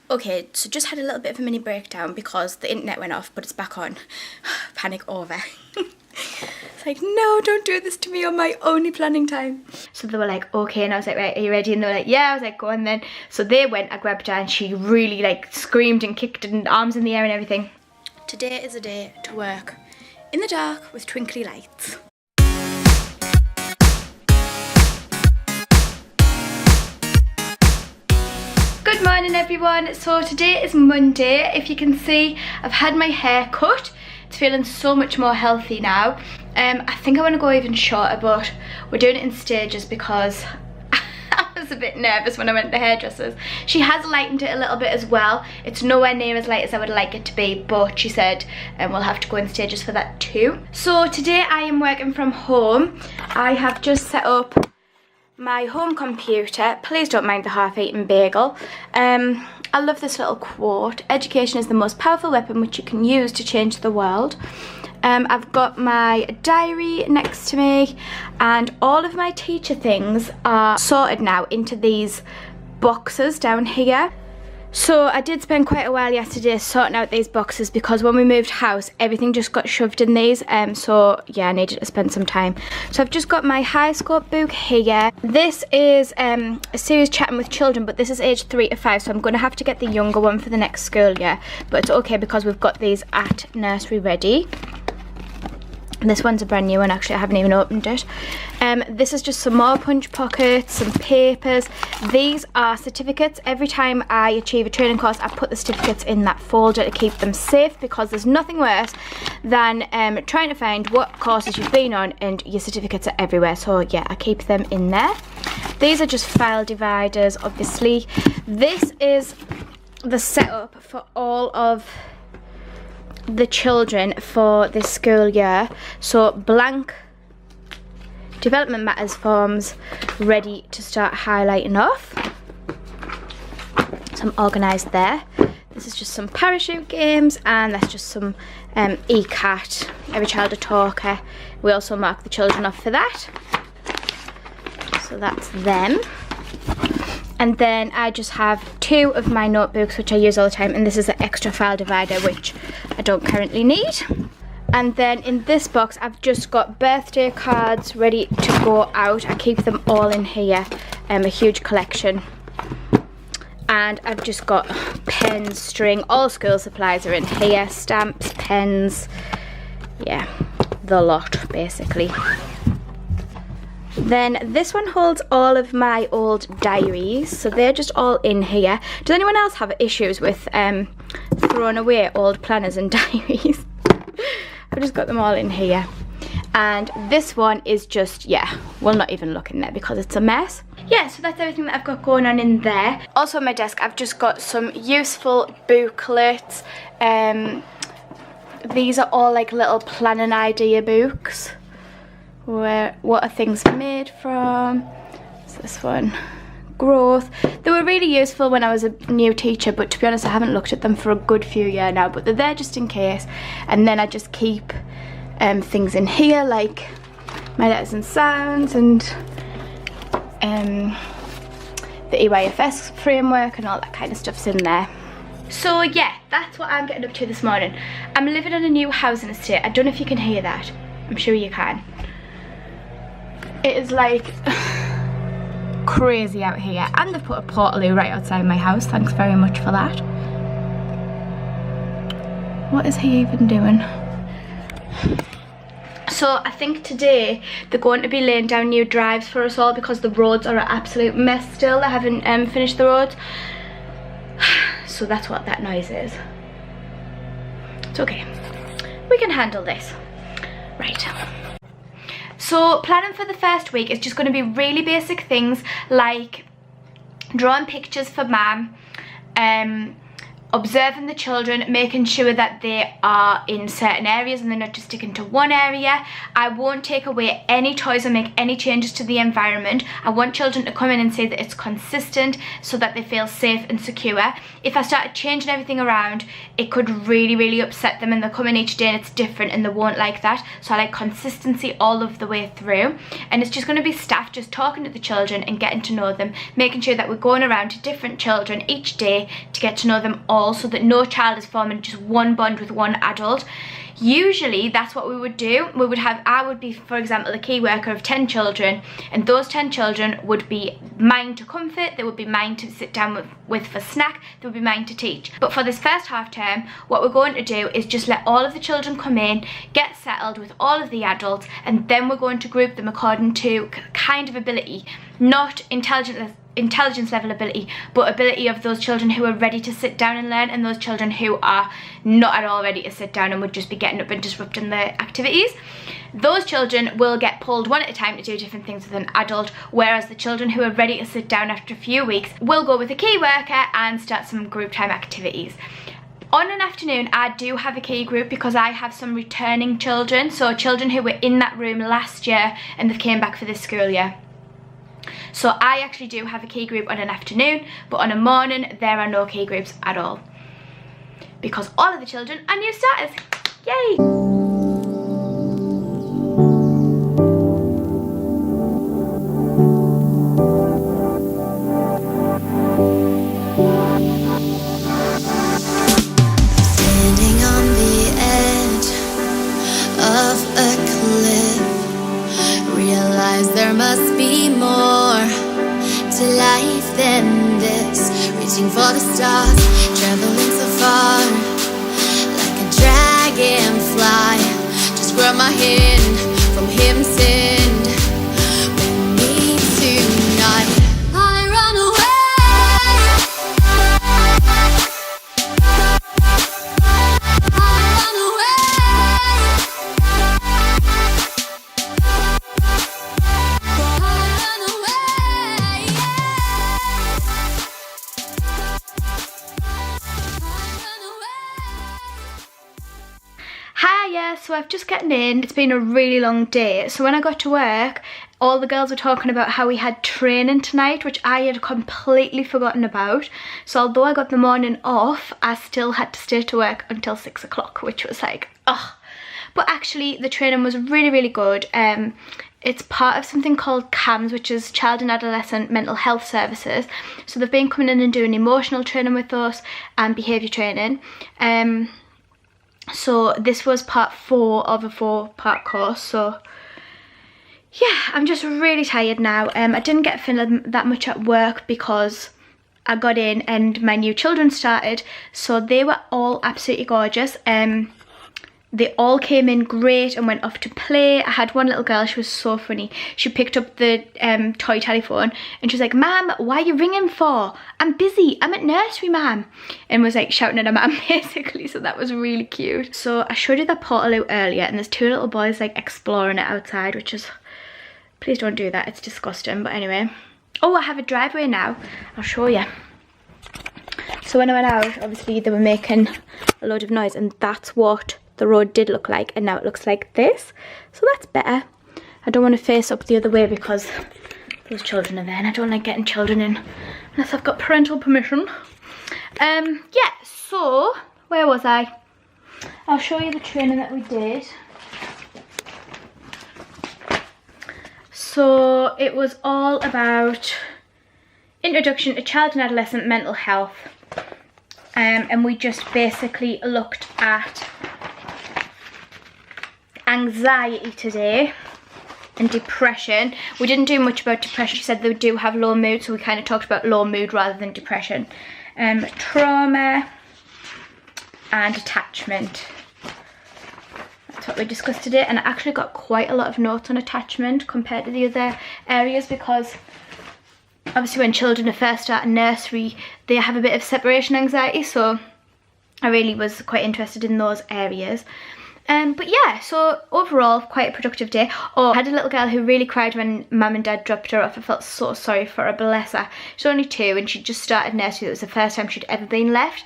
Okay, so just had a little bit of a mini breakdown because the internet went off, but it's back on. Panic over. It's like, no, don't do this to me on my only planning time. So they were like, okay, and I was like, right, are you ready? And they were like, yeah. I was like, go on then. So they went, I grabbed her and she really like screamed and kicked and arms in the air and everything. Today is a day to work in the dark with twinkly lights. Good morning everyone. So today is Monday. If you can see, I've had my hair cut. It's feeling so much more healthy now. I think I want to go even shorter, but we're doing it in stages because I was a bit nervous when I went to the hairdressers. She has lightened it a little bit as well. It's nowhere near as light as I would like it to be, but she said we'll have to go in stages for that too. So today I am working from home. I have just set up my home computer. Please don't mind the half-eaten bagel. I love this little quote. Education is the most powerful weapon which you can use to change the world. I've got my diary next to me and all of my teacher things are sorted now into these boxes down here. So I did spend quite a while yesterday sorting out these boxes because when we moved house everything just got shoved in these, so yeah, I needed to spend some time. So I've just got my high scope book here. This is a series Chatting with Children, but this is age 3 to 5, so I'm going to have to get the younger one for the next school year, but it's okay because we've got these at nursery ready. This one's a brand new one, actually I haven't even opened it. This is just some more punch pockets, some papers. These are certificates. Every time I achieve a training course I put the certificates in that folder to keep them safe, because there's nothing worse than trying to find what courses you've been on and your certificates are everywhere. So yeah, I keep them in there. These are just file dividers, obviously. This is the setup for all of the children for this school year. So blank development matters forms ready to start highlighting off. So I'm organised there. This is just some parachute games, and that's just some ECAT, Every Child a Talker. We also mark the children off for that. So that's them. And then I just have 2 of my notebooks which I use all the time, and this is an extra file divider which I don't currently need. And then in this box I've just got birthday cards ready to go out. I keep them all in here, a huge collection. And I've just got pens, string, all school supplies are in here, stamps, pens, yeah, the lot basically. Then this one holds all of my old diaries, so they're just all in here. Does anyone else have issues with throwing away old planners and diaries? I've just got them all in here. And this one is just, yeah, we'll not even look in there because it's a mess. Yeah, so that's everything that I've got going on in there. Also on my desk I've just got some useful booklets. These are all like little planning idea books. What are things made from? What's this one? Growth. They were really useful when I was a new teacher, but to be honest I haven't looked at them for a good few years now, but they're there just in case. And then I just keep things in here like my letters and sounds and the EYFS framework and all that kind of stuff's in there. So yeah, that's what I'm getting up to this morning. I'm living in a new housing estate. I don't know if you can hear that. I'm sure you can. It is like crazy out here, and they've put a portaloo right outside my house. Thanks very much for that. What is he even doing? So I think today they're going to be laying down new drives for us all because the roads are an absolute mess still. They haven't finished the roads. So that's what that noise is. It's okay. We can handle this. Right. So planning for the first week is just going to be really basic things like drawing pictures for Mum, observing the children, making sure that they are in certain areas and they're not just sticking to one area. I won't take away any toys or make any changes to the environment. I want children to come in and say that it's consistent so that they feel safe and secure. If I started changing everything around, it could really upset them, and they'll come in each day and it's different and they won't like that. So I like consistency all of the way through, and it's just going to be staff just talking to the children and getting to know them, making sure that we're going around to different children each day to get to know them all, so that no child is forming just one bond with one adult. Usually that's what we would do. I would be, for example, the key worker of 10 children, and those 10 children would be mine to comfort, they would be mine to sit down with for snack, they would be mine to teach. But for this first half term, what we're going to do is just let all of the children come in, get settled with all of the adults, and then we're going to group them according to kind of ability, not intelligence level ability, but ability of those children who are ready to sit down and learn, and those children who are not at all ready to sit down and would just be getting up and disrupting the activities. Those children will get pulled one at a time to do different things with an adult, whereas the children who are ready to sit down after a few weeks will go with a key worker and start some group time activities. On an afternoon, I do have a key group because I have some returning children, so children who were in that room last year and they came back for this school year. So I actually do have a key group on an afternoon, but on a morning there are no key groups at all, because all of the children are new starters. Yay! Standing on the edge of a cliff, realize there must be more to life than this. Reaching for the stars, traveling so far, like a dragonfly. Just grab my hand from him, send with me tonight. I run away, I run away, Hiya, so I've just gotten in. It's been a really long day. So when I got to work, all the girls were talking about how we had training tonight, which I had completely forgotten about. So although I got the morning off, I still had to stay to work until 6 o'clock, which was like, ugh. But actually the training was really good. It's part of something called CAMS, which is Child and Adolescent Mental Health Services. So they've been coming in and doing emotional training with us and behaviour training. So this was part 4 of a 4-part course. So yeah, I'm just really tired now. I didn't get feeling that much at work because I got in and my new children started. So they were all absolutely gorgeous. They all came in great and went off to play. I had one little girl, she was so funny. She picked up the toy telephone and she was like, "Ma'am, why are you ringing for? I'm busy, I'm at nursery, ma'am." And was like shouting at her ma'am basically, so that was really cute. So I showed you that portal out earlier and there's 2 little boys like exploring it outside, which is, please don't do that, it's disgusting. But anyway, oh, I have a driveway now, I'll show you. So when I went out, obviously they were making a load of noise, and that's what the road did look like, and now it looks like this, so that's better. I don't want to face up the other way because those children are there and I don't like getting children in unless I've got parental permission. Yeah, so where was I? I'll show you the training that we did. So it was all about introduction to child and adolescent mental health, and we just basically looked at anxiety today and depression. We didn't do much about depression. She said they do have low mood, so we kind of talked about low mood rather than depression. Trauma and attachment. That's what we discussed today, and I actually got quite a lot of notes on attachment compared to the other areas, because obviously when children are first starting nursery, they have a bit of separation anxiety, so I really was quite interested in those areas. But yeah, so overall quite a productive day. Oh, I had a little girl who really cried when mum and dad dropped her off. I felt so sorry for her, bless her. She's only 2 and she just started nursery. It was the first time she'd ever been left,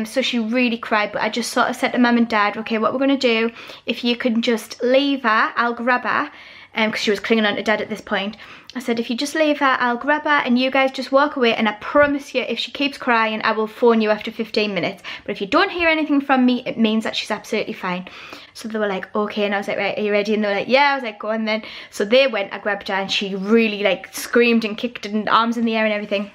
so she really cried. But I just sort of said to mum and dad, okay, what we're going to do, if you can just leave her, I'll grab her, because she was clinging on to dad at this point. I said, if you just leave her, I'll grab her and you guys just walk away, and I promise you, if she keeps crying, I will phone you after 15 minutes. But if you don't hear anything from me, it means that she's absolutely fine. So they were like, okay, and I was like, right, are you ready? And they were like, yeah. I was like, go on then. So they went, I grabbed her, and she really like screamed and kicked and arms in the air and everything.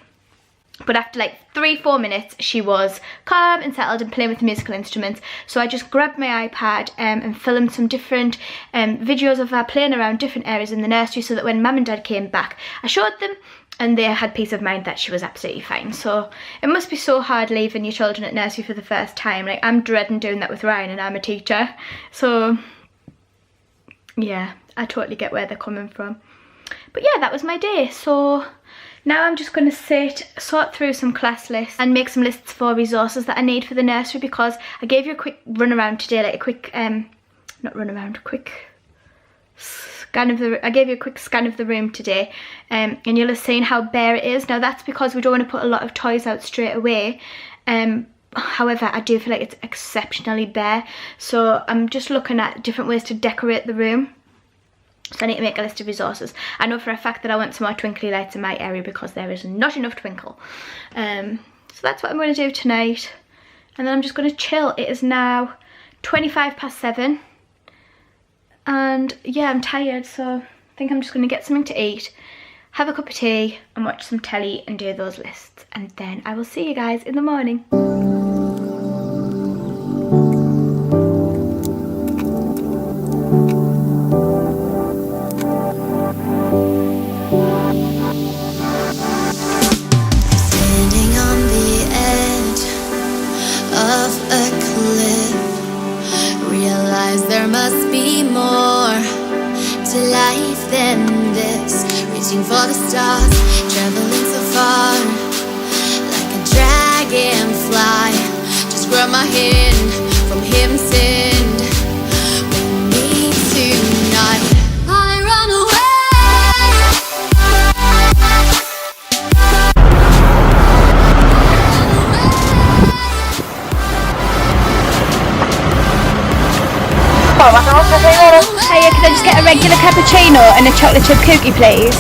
But after like 3-4 minutes, she was calm and settled and playing with the musical instruments. So I just grabbed my iPad and filmed some different videos of her playing around different areas in the nursery, so that when mum and dad came back, I showed them and they had peace of mind that she was absolutely fine. So it must be so hard leaving your children at nursery for the first time. Like, I'm dreading doing that with Ryan, and I'm a teacher. So yeah, I totally get where they're coming from. But yeah, that was my day. So now I'm just going to sort through some class lists and make some lists for resources that I need for the nursery, because I gave you a quick run around today, like a quick, not run around, quick scan of the, I gave you a quick scan of the room today, and you'll have seen how bare it is. Now that's because we don't want to put a lot of toys out straight away. However, I do feel like it's exceptionally bare, so I'm just looking at different ways to decorate the room. So I need to make a list of resources. I know for a fact that I want some more twinkly lights in my area, because there is not enough twinkle. So that's what I'm going to do tonight. And then I'm just going to chill. It is now 7:25. And yeah, I'm tired, so I think I'm just going to get something to eat, have a cup of tea and watch some telly and do those lists. And then I will see you guys in the morning. There must be more to life than this. Reaching for the stars, traveling so far, like a dragonfly. Just grab my hand from him, send with me tonight. I run away. Hiya, can I just get a regular cappuccino and a chocolate chip cookie, please?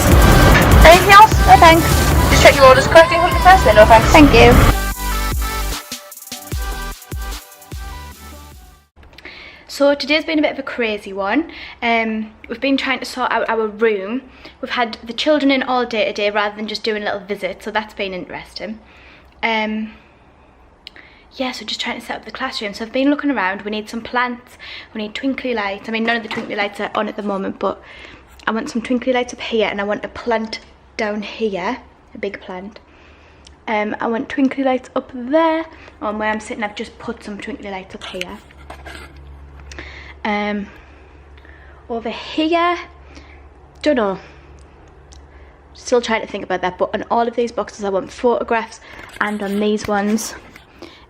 Anything else? No thanks. Just check your orders correctly. Hold it first then. No thanks. Thank you. So today's been a bit of a crazy one. We've been trying to sort out our room. We've had the children in all day today rather than just doing a little visit, so that's been interesting. Yeah, so just trying to set up the classroom. So I've been looking around. We need some plants, we need twinkly lights. I mean, none of the twinkly lights are on at the moment, but I want some twinkly lights up here, and I want a plant down here, a big plant. I want twinkly lights up there. On where I'm sitting, I've just put some twinkly lights up here. Over here, don't know. Still trying to think about that, but on all of these boxes I want photographs, and on these ones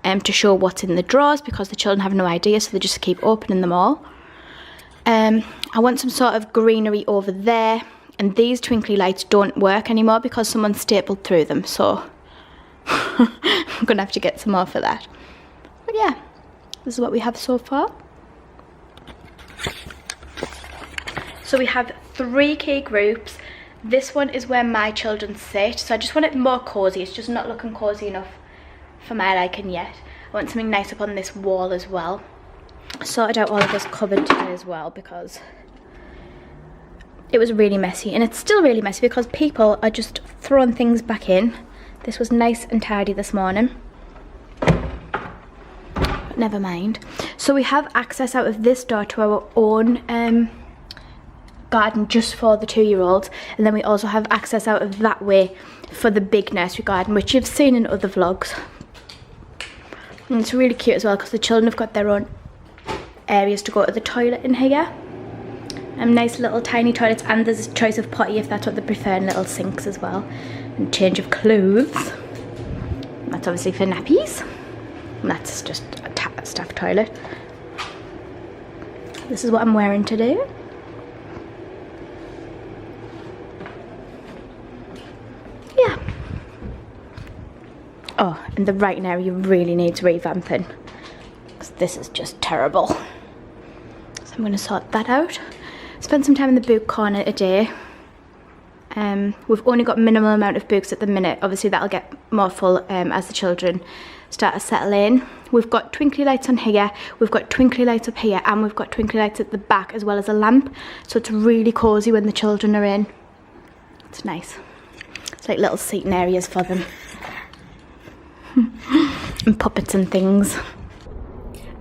to show what's in the drawers, because the children have no idea, so they just keep opening them all. I want some sort of greenery over there, and these twinkly lights don't work anymore because someone stapled through them, so I'm gonna have to get some more for that. But yeah, this is what we have so far. So we have 3 key groups. This one is where my children sit, so I just want it more cozy. It's just not looking cozy enough for my liking yet. I want something nice up on this wall as well. Sorted out all of this cupboard today as well, because it was really messy, and it's still really messy because people are just throwing things back in. This was nice and tidy this morning, but never mind. So we have access out of this door to our own garden just for the 2-year-olds, and then we also have access out of that way for the big nursery garden, which you've seen in other vlogs. And it's really cute as well because the children have got their own areas to go to the toilet in here. Nice little tiny toilets, and there's a choice of potty if that's what they prefer, and little sinks as well, and change of clothes. And that's obviously for nappies, and that's just a staff toilet. This is what I'm wearing today. Yeah. Oh, and the right area really needs revamping, because this is just terrible. So I'm going to sort that out. Spend some time in the book corner today. We've only got minimal amount of books at the minute. Obviously that'll get more full as the children start to settle in. We've got twinkly lights on here, we've got twinkly lights up here, and we've got twinkly lights at the back as well as a lamp. So it's really cosy when the children are in. It's nice. It's like little seating areas for them. And puppets and things.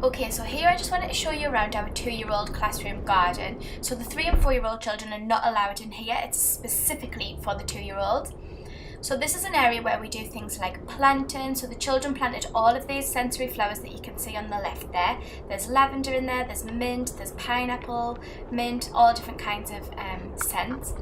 Okay, so here I just wanted to show you around our 2-year-old classroom garden. So the 3 and 4-year-old children are not allowed in here. It's specifically for the 2-year-olds. So this is an area where we do things like planting. So the children planted all of these sensory flowers that you can see on the left there. There's lavender in there, there's mint, there's pineapple, mint, all different kinds of scents.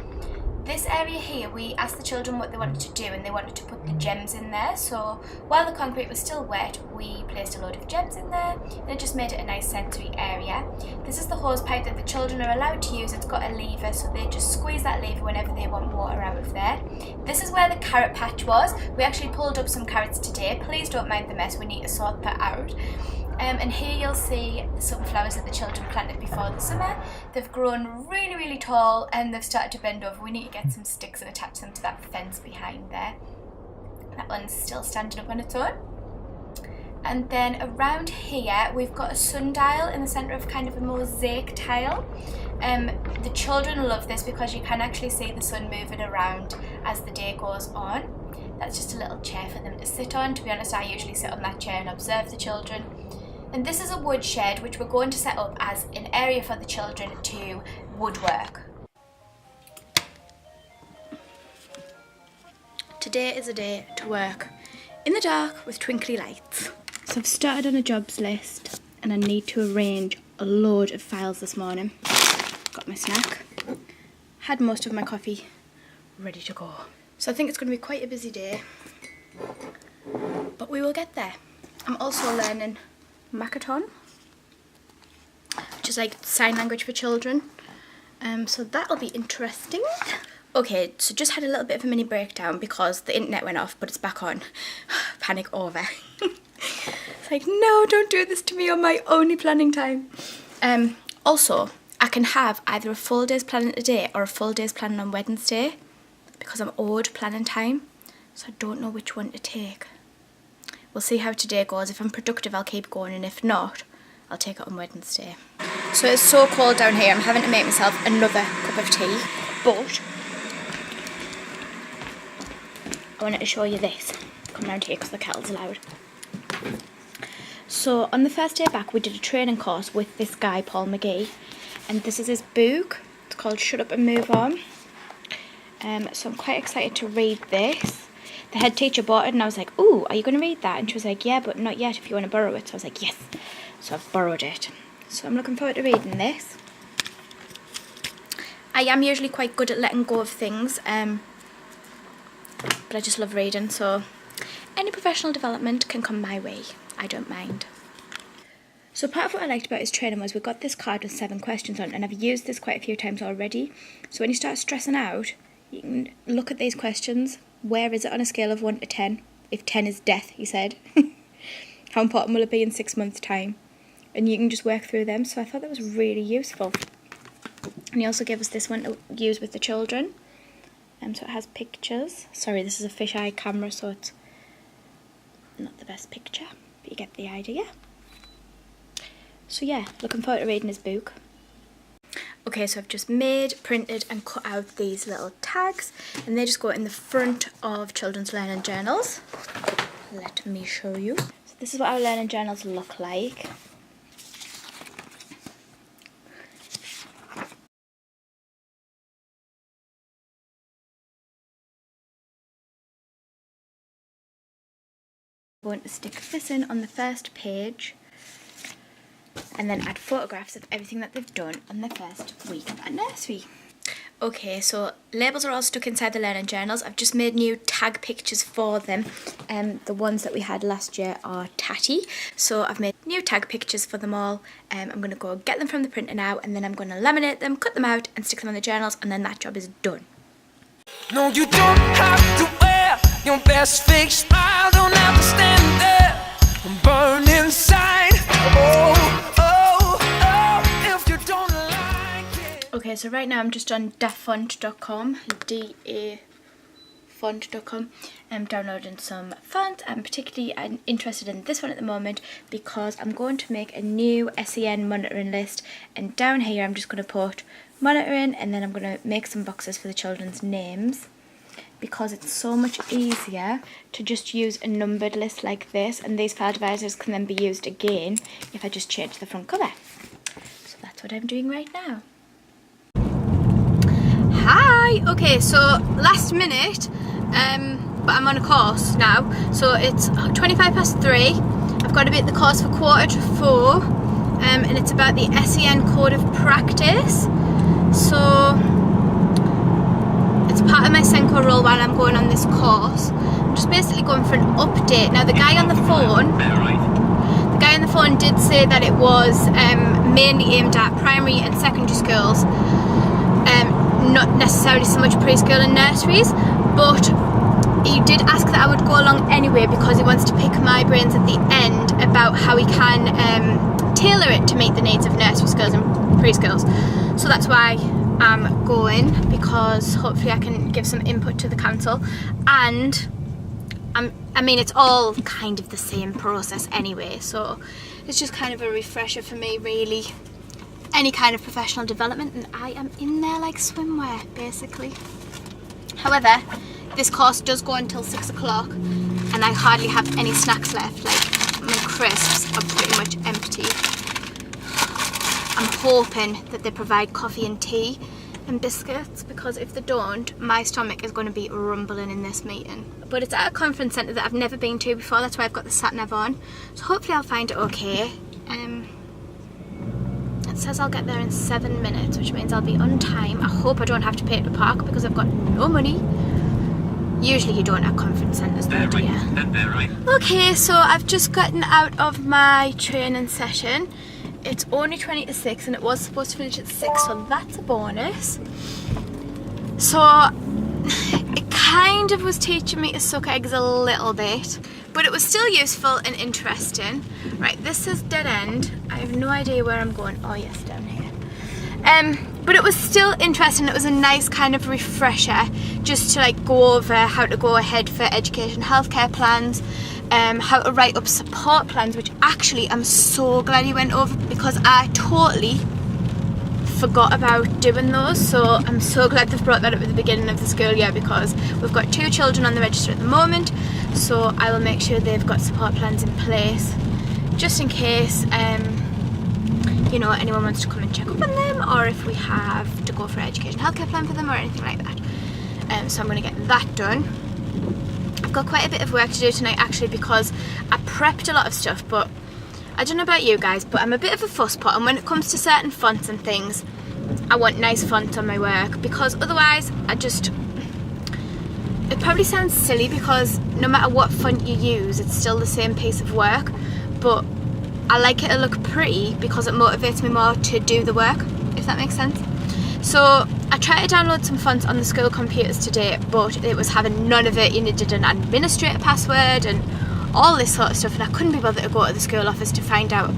This area here, we asked the children what they wanted to do, and they wanted to put the gems in there. So while the concrete was still wet, we placed a load of gems in there, and it just made it a nice sensory area. This is the hose pipe that the children are allowed to use. It's got a lever, so they just squeeze that lever whenever they want water out of there. This is where the carrot patch was. We actually pulled up some carrots today. Please don't mind the mess, we need to sort that out. And here you'll see the sunflowers that the children planted before the summer. They've grown really, really tall and they've started to bend over. We need to get some sticks and attach them to that fence behind there. That one's still standing up on its own. And then around here we've got a sundial in the centre of kind of a mosaic tile. The children love this because you can actually see the sun moving around as the day goes on. That's just a little chair for them to sit on. To be honest, I usually sit on that chair and observe the children. And this is a wood shed which we're going to set up as an area for the children to woodwork. Today is a day to work in the dark with twinkly lights. So I've started on a jobs list and I need to arrange a load of files this morning. Got my snack, had most of my coffee, ready to go. So I think it's going to be quite a busy day, but we will get there. I'm also learning Makaton, which is like sign language for children, so that'll be interesting. Okay, so just had a little bit of a mini breakdown because the internet went off, but it's back on. Panic over. It's like, no, don't do this to me on my only planning time. Also, I can have either a full day's planning today or a full day's planning on Wednesday because I'm owed planning time, so I don't know which one to take. We'll see how today goes. If I'm productive, I'll keep going, and if not, I'll take it on Wednesday. So it's so cold down here, I'm having to make myself another cup of tea, but I wanted to show you this. Come round here because the kettle's loud. So on the first day back, we did a training course with this guy, Paul McGee, and this is his book. It's called Shut Up and Move On. So I'm quite excited to read this. The head teacher bought it and I was like, ooh, are you going to read that? And she was like, yeah, but not yet if you want to borrow it. So I was like, yes. So I've borrowed it. So I'm looking forward to reading this. I am usually quite good at letting go of things, but I just love reading, so any professional development can come my way. I don't mind. So part of what I liked about his training was we got this card with 7 questions on it, and I've used this quite a few times already. So when you start stressing out, you can look at these questions. Where is it on a scale of 1 to 10? If 10 is death, he said. How important will it be in 6 months' time? And you can just work through them. So I thought that was really useful. And he also gave us this one to use with the children. So it has pictures. Sorry, this is a fisheye camera, so it's not the best picture, but you get the idea. So yeah, looking forward to reading his book. Okay, so I've just made, printed and cut out these little tags, and they just go in the front of children's learning journals. Let me show you. So this is what our learning journals look like. I'm going to stick this in on the first page and then add photographs of everything that they've done on the first week at nursery. Okay, so labels are all stuck inside the learning journals. I've just made new tag pictures for them. The ones that we had last year are tatty. So I've made new tag pictures for them all. I'm going to go get them from the printer now, and then I'm going to laminate them, cut them out and stick them on the journals, and then that job is done. No, you don't have to wear your best fake smile. Don't have to stand there and burn inside. If you don't like it. Okay, so right now I'm just on dafont.com, dafont.com. I'm downloading some fonts. I'm particularly interested in this one at the moment because I'm going to make a new SEN monitoring list, and down here I'm just going to put monitoring, and then I'm going to make some boxes for the children's names because it's so much easier to just use a numbered list like this, and these file divisors can then be used again if I just change the front cover. So that's what I'm doing right now. Hi! Okay, so last minute, but I'm on a course now, so it's 3:25. I've got to be at the course for 4:45, and it's about the SEN Code of Practice. So it's part of my Senko role while I'm going on this course. I'm just basically going for an update. Now the guy on the phone did say that it was mainly aimed at primary and secondary schools, not necessarily so much preschool and nurseries, but he did ask that I would go along anyway because he wants to pick my brains at the end about how he can tailor it to meet the needs of nursery schools and preschools. So that's why I'm going, because hopefully I can give some input to the council, and I mean it's all kind of the same process anyway, so it's just kind of a refresher for me really. Any kind of professional development, and I am in there like swimwear basically. However, this course does go until 6 o'clock and I hardly have any snacks left. Like my crisps are pretty much empty. I'm hoping that they provide coffee and tea and biscuits, because if they don't, my stomach is going to be rumbling in this meeting. But it's at a conference centre that I've never been to before, that's why I've got the sat nav on, so hopefully I'll find it okay. It says I'll get there in 7 minutes, which means I'll be on time. I hope I don't have to pay to park because I've got no money. Usually you don't at conference centres though, do you? Okay, so I've just gotten out of my training session. It's only 20 to 6 and it was supposed to finish at 6, so that's a bonus. So it kind of was teaching me to suck eggs a little bit, but it was still useful and interesting. Right, this is dead end. I have no idea where I'm going. Oh yes, down here. But it was still interesting. It was a nice kind of refresher just to like go over how to go ahead for education healthcare plans, how to write up support plans, which actually I'm so glad you went over because I totally forgot about doing those. So I'm so glad they've brought that up at the beginning of the school year, because we've got 2 children on the register at the moment, so I will make sure they've got support plans in place just in case you know, anyone wants to come and check up on them, or if we have to go for an education healthcare plan for them or anything like that. So I'm going to get that done. I've got quite a bit of work to do tonight actually, because I prepped a lot of stuff, but I don't know about you guys, but I'm a bit of a fusspot, and when it comes to certain fonts and things, I want nice fonts on my work, because otherwise it probably sounds silly because no matter what font you use, it's still the same piece of work, but I like it to look pretty because it motivates me more to do the work, if that makes sense. So I tried to download some fonts on the school computers today, but it was having none of it. You needed an administrator password and all this sort of stuff, and I couldn't be bothered to go to the school office to find out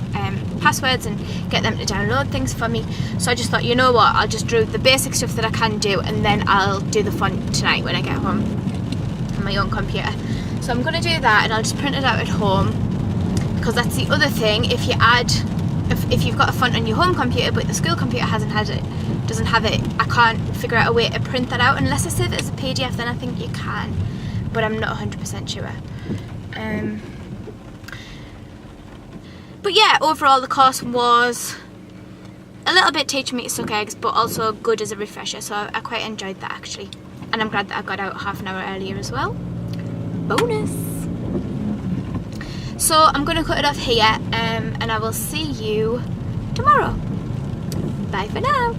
passwords and get them to download things for me. So I just thought, you know what, I'll just do the basic stuff that I can do, and then I'll do the font tonight when I get home on my own computer. So I'm going to do that, and I'll just print it out at home, because that's the other thing. If you add, if you've got a font on your home computer but the school computer doesn't have it, I can't figure out a way to print that out unless I save it as a PDF. Then I think you can, but I'm not 100% sure. But yeah, overall the course was a little bit teaching me to suck eggs, but also good as a refresher, so I quite enjoyed that actually, and I'm glad that I got out half an hour earlier as well. Bonus! So I'm going to cut it off here, and I will see you tomorrow. Bye for now.